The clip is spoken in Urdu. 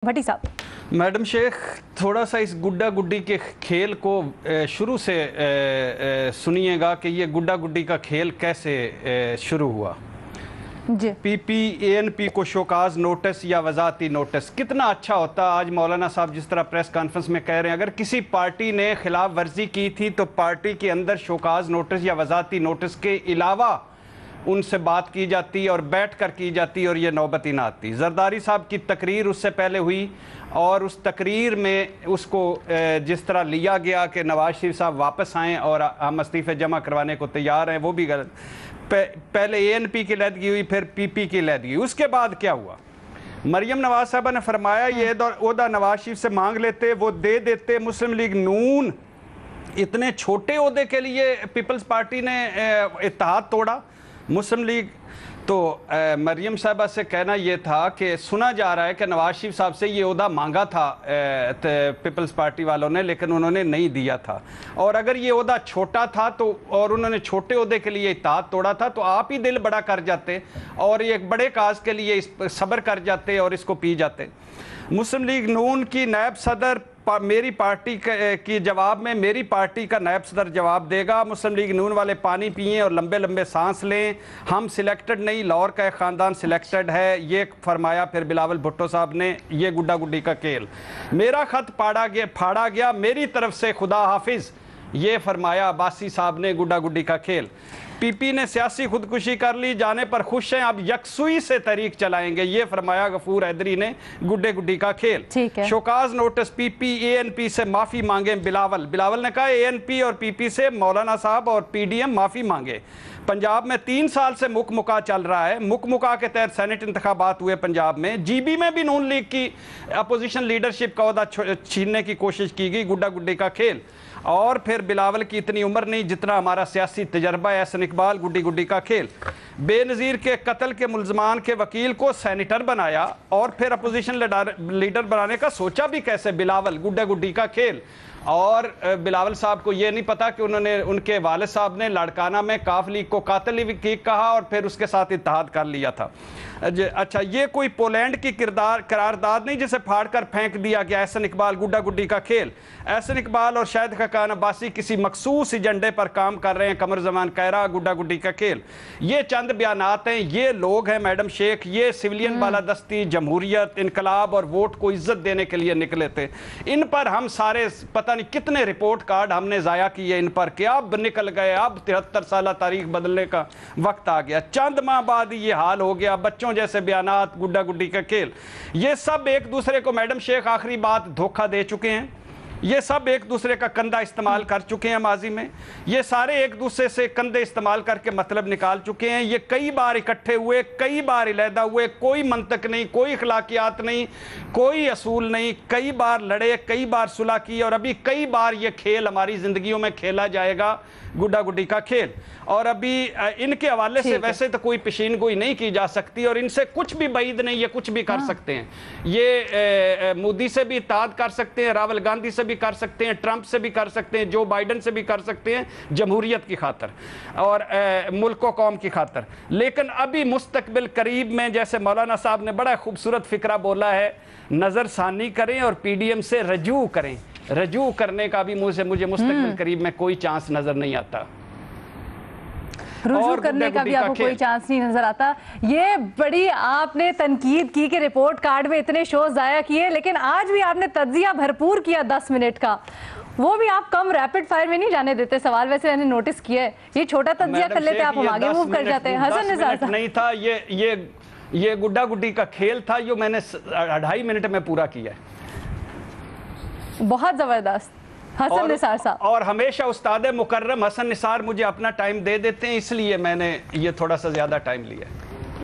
بھٹی صاحب، میڈم شیخ تھوڑا سا اس گڈا گڈی کے کھیل کو شروع سے سنیے گا کہ یہ گڈا گڈی کا کھیل کیسے شروع ہوا۔ جی پی پی اے این پی کو شوکاز نوٹس یا وضاحتی نوٹس کتنا اچھا ہوتا۔ آج مولانا صاحب جس طرح پریس کانفرنس میں کہہ رہے ہیں اگر کسی پارٹی نے خلاف ورزی کی تھی تو پارٹی کے اندر شوکاز نوٹس یا وضاحتی نوٹس کے علاوہ ان سے بات کی جاتی اور بیٹھ کر کی جاتی اور یہ نوبت ہی نہ آتی۔ زرداری صاحب کی تقریر اس سے پہلے ہوئی اور اس تقریر میں اس کو جس طرح لیا گیا کہ نواز شریف صاحب واپس آئیں اور ہم استعفے جمع کروانے کو تیار ہیں، وہ بھی غلط۔ پہلے اے این پی کی علیحدگی ہوئی، پھر پی پی کی علیحدگی۔ اس کے بعد کیا ہوا؟ مریم نواز صاحبہ نے فرمایا یہ عہدہ نواز شریف سے مانگ لیتے، وہ دے دیتے۔ مسلم لیگ نون اتنے چھوٹے عہدے کے لیے پیپلز پارٹی نے اتحاد توڑا۔ مسلم لیگ تو مریم صاحبہ سے کہنا یہ تھا کہ سنا جا رہا ہے کہ نواز شریف صاحب سے یہ عہدہ مانگا تھا پیپلز پارٹی والوں نے، لیکن انہوں نے نہیں دیا تھا، اور اگر یہ عہدہ چھوٹا تھا تو اور انہوں نے چھوٹے عہدے کے لیے اتحاد توڑا تھا تو آپ ہی دل بڑا کر جاتے اور ایک بڑے کاز کے لیے صبر کر جاتے اور اس کو پی جاتے۔ مسلم لیگ نون کی نائب صدر میری پارٹی کی جواب میں میری پارٹی کا نائب صدر جواب دے گا۔ مسلم لیگ نون والے پانی پئیں اور لمبے لمبے سانس لیں، ہم سلیکٹڈ نہیں، لاہور کا ایک خاندان سلیکٹڈ ہے، یہ فرمایا پھر بلاول بھٹو صاحب نے۔ یہ گڈا گڈی کا کھیل، میرا خط پھاڑا گیا میری طرف سے، خدا حافظ، یہ فرمایا عباسی صاحب نے۔ گڈا گڈی کا کھیل، پی پی نے سیاسی خودکشی کر لی، جانے پر خوش ہیں، اب یکسوئی سے تحریک چلائیں گے، یہ فرمایا غفور حیدری نے۔ گڈے گڈی کا کھیل، شوکاز نوٹس، پی پی اے این پی سے معافی مانگیں بلاول نے کہا اے این پی اور پی پی سے مولانا صاحب اور پی ڈی ایم معافی مانگے۔ پنجاب میں 3 سال سے مک مکا چل رہا ہے، مک مکا کے تحت سینٹ انتخابات ہوئے پنجاب میں، جی بی میں بھی نون لیگ کی اپوزیشن لیڈرشپ کا عہدہ چھیننے کی کوشش کی گئی۔ گڈا گڈی کا کھیل، اور پھر بلاول کی اتنی عمر نہیں جتنا ہمارا سیاسی تجربہ ہے، احسن اقبال۔ گڈی گڈی کا کھیل، بے نظیر کے قتل کے ملزمان کے وکیل کو سینیٹر بنایا اور پھر اپوزیشن لیڈر بنانے کا سوچا بھی کیسے بلاول۔ گڈا گڈی کا کھیل، اور بلاول صاحب کو یہ نہیں پتا کہ انہوں نے ان کے والد صاحب نے لاڑکانہ میں کاف لیگ کو قاتل لیگ کہا اور پھر اس کے ساتھ اتحاد کر لیا تھا۔ اچھا، یہ کوئی پولینڈ کی قرارداد نہیں جسے پھاڑ کر پھینک دیا گیا۔ احسن اقبال، گڈا گڈی کا کھیل، احسن اقبال اور شاہد خاقان عباسی کسی مخصوص ایجنڈے پر کام کر رہے ہیں، قمر زمان کہرا۔ گڈا گڈی کا کھیل، یہ چند بیانات ہیں، یہ لوگ ہیں میڈم شیخ، یہ سویلین بالادستی، جمہوریت، انقلاب اور ووٹ کو عزت دینے کے لیے نکلے تھے۔ ان پر ہم سارے پتہ نہیں کتنے رپورٹ کارڈ ہم نے ضائع کیے ان پر کہ اب نکل گئے، اب 73 سالہ تاریخ بدلنے کا وقت آ گیا۔ چند ماہ بعد یہ حال ہو گیا، بچوں جیسے بیانات۔ گڈا گڈی کا کھیل، یہ سب ایک دوسرے کو میڈم شیخ آخری بات دھوکہ دے چکے ہیں، یہ سب ایک دوسرے کا کندھا استعمال کر چکے ہیں ماضی میں، یہ سارے ایک دوسرے سے کندھے استعمال کر کے مطلب نکال چکے ہیں۔ یہ کئی بار اکٹھے ہوئے، کئی بار علیحدہ ہوئے، کوئی منطق نہیں، کوئی اخلاقیات نہیں، کوئی اصول نہیں، کئی بار لڑے، کئی بار صلح کی، اور ابھی کئی بار یہ کھیل ہماری زندگیوں میں کھیلا جائے گا۔ گڈا گڈی کا کھیل، اور ابھی ان کے حوالے سے ویسے تو کوئی پیشین گوئی نہیں کی جا سکتی اور ان سے کچھ بھی بعید نہیں، یہ کچھ بھی کر سکتے ہیں، یہ مودی سے بھی اتحاد کر سکتے ہیں، راول گاندھی سے بھی کر سکتے ہیں، ٹرمپ سے بھی کر سکتے ہیں، جو بائیڈن سے بھی کر سکتے ہیں، جمہوریت کی خاطر اور ملک و قوم کی خاطر۔ لیکن ابھی مستقبل قریب میں جیسے مولانا صاحب نے بڑا خوبصورت فکرہ بولا ہے، نظر ثانی کریں اور پی ڈی ایم سے رجوع کریں۔ رجوع کرنے کا بھی مجھے مستقبل قریب میں کوئی چانس نظر نہیں آتا، رجوع کرنے کا بھی آپ کو کوئی چانس نہیں نظر آتا۔ یہ بڑی آپ نے تنقید کی کہ رپورٹ کارڈ میں اتنے شوز ضائع کیے، لیکن آج بھی آپ نے تجزیہ بھرپور کیا 10 منٹ کا، وہ بھی آپ کم ریپڈ فائر میں نہیں جانے دیتے سوال۔ ویسے میں نے نوٹس کیا ہے، یہ چھوٹا تجزیہ کر لیتے آپ ہم آگے موو کر جاتے ہیں۔ حسن نثار صاحب، نہیں تھا یہ گڈا گڈی کا کھیل تھا، جو میں نے 2.5 منٹ میں پورا کیا ہے، بہت زبردست حسن نثار صاحب۔ اور ہمیشہ استاد مکرم حسن نثار مجھے اپنا ٹائم دے دیتے ہیں، اس لیے میں نے یہ تھوڑا سا زیادہ ٹائم لیا ہے۔